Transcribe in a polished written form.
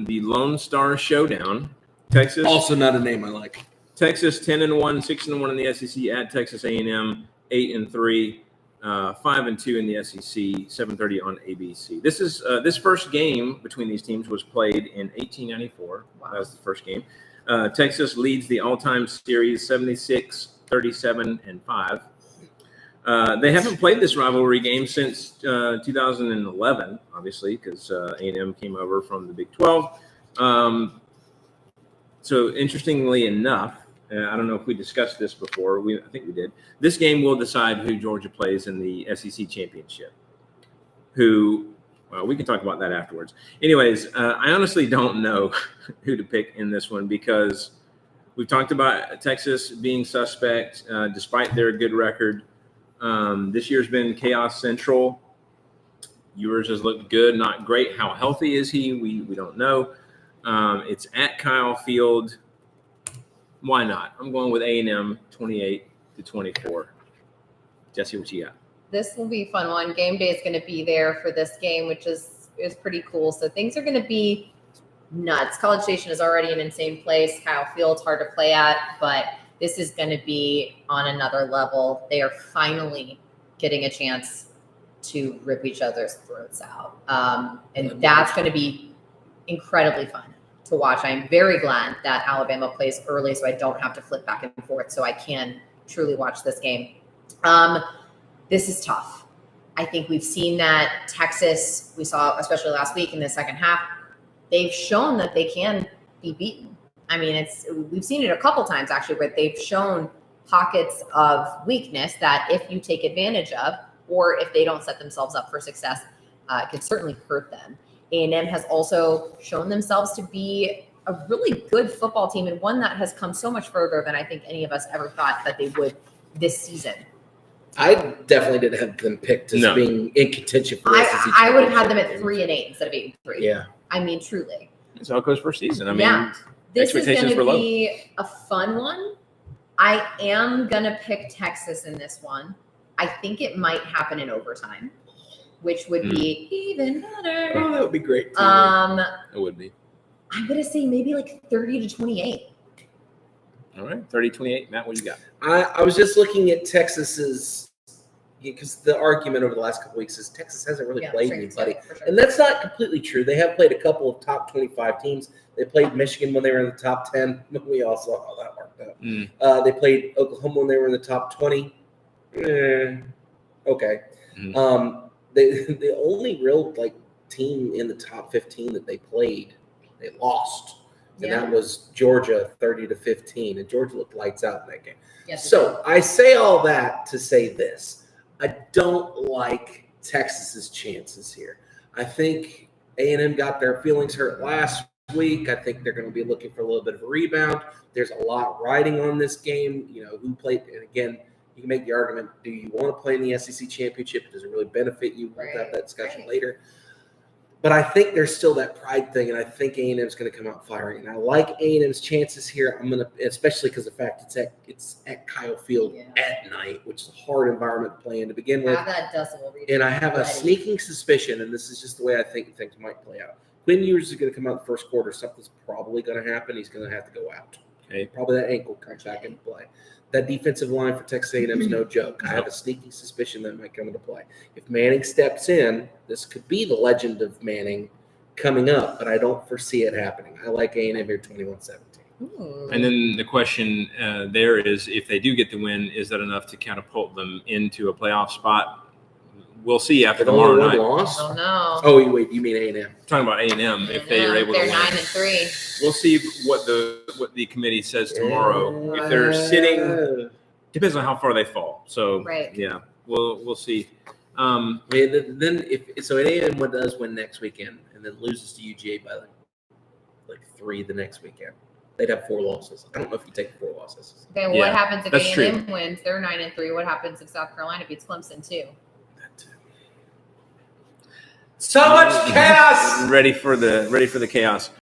the Lone Star Showdown. Texas, also not a name I like. Texas 10-1, 6-1 in the SEC at Texas A&M, 8-3, 5-2 in the SEC, 7:30 on ABC. This is this first game between these teams was played in 1894. Wow. That was the first game. Texas leads the all-time series 76-37-5. They haven't played this rivalry game since 2011, obviously, because A&M came over from the Big 12. So interestingly enough, I don't know if we discussed this before. I think we did. This game will decide who Georgia plays in the SEC championship. Well, we can talk about that afterwards. Anyways, I honestly don't know who to pick in this one because we've talked about Texas being suspect despite their good record. This year's been chaos central. Yours has looked good, not great. How healthy is he? We don't know. It's at Kyle Field. Why not? I'm going with A&M 28-24. Jesse, what you got? This will be a fun one. Game day is going to be there for this game, which is pretty cool. So things are going to be nuts. College Station is already an insane place. Kyle Field's hard to play at, but this is going to be on another level. They are finally getting a chance to rip each other's throats out. And that's going to be incredibly fun to watch. I'm very glad that Alabama plays early so I don't have to flip back and forth so I can truly watch this game. This is tough. I think we've seen that Texas, we saw especially last week in the second half, they've shown that they can be beaten. I mean, we've seen it a couple times actually where they've shown pockets of weakness that if you take advantage of or if they don't set themselves up for success, it could certainly hurt them. A&M has also shown themselves to be a really good football team and one that has come so much further than I think any of us ever thought that they would this season. I definitely didn't have them picked as being in contention for the SEC. I would have had them at 3-8 instead of 8-3. Yeah. I mean, truly. That's how it goes for season. I mean, this is going to low. be a fun one. I am going to pick Texas in this one. I think it might happen in overtime, which would be even better. Oh, that would be great. It would be. I'm going to say maybe like 30-28. All right, 30-28. Matt, what you got? I was just looking at Texas's, because the argument over the last couple weeks is Texas hasn't really played anybody. Sure. And that's not completely true. They have played a couple of top 25 teams. They played Michigan when they were in the top 10. We all saw how that worked out. They played Oklahoma when they were in the top 20. Okay. The only real team in the top 15 that they played, they lost. And that was Georgia 30-15. And Georgia looked lights out in that game. Yes, so I say all that to say this. I don't like Texas's chances here. I think A&M got their feelings hurt last week. I think they're going to be looking for a little bit of a rebound. There's a lot riding on this game. Who played? And again, you can make the argument, do you want to play in the SEC championship? Does it really benefit you? We'll have that discussion later. But I think there's still that pride thing, and I think A&M is going to come out firing. And I like A&M's chances here. I'm going to, especially because of the fact it's at Kyle Field at night, which is a hard environment to play in to begin with. And I have a sneaking suspicion, and this is just the way I think things might play out. Quinn Ewers is going to come out in the first quarter. Something's probably going to happen. He's going to have to go out. Okay, probably that ankle comes back into play. That defensive line for Texas A&M is no joke. I have a sneaky suspicion that might come into play. If Manning steps in, this could be the legend of Manning coming up, but I don't foresee it happening. I like A&M here 21-17. And then the question there is, if they do get the win, is that enough to catapult them into a playoff spot? We'll see after tomorrow night. Loss? I don't know. Oh, wait, you mean A&M? Talking about A&M, if they are able to win. They're 9-3. We'll see what the committee says tomorrow. If they're sitting, depends on how far they fall. So we'll see. Then if A&M does win next weekend and then loses to UGA by like 3 the next weekend, they'd have 4 losses. I don't know if you take 4 losses. Okay, well, what happens if A&M wins? They're 9-3. What happens if South Carolina beats Clemson too? So much chaos. Ready for the chaos.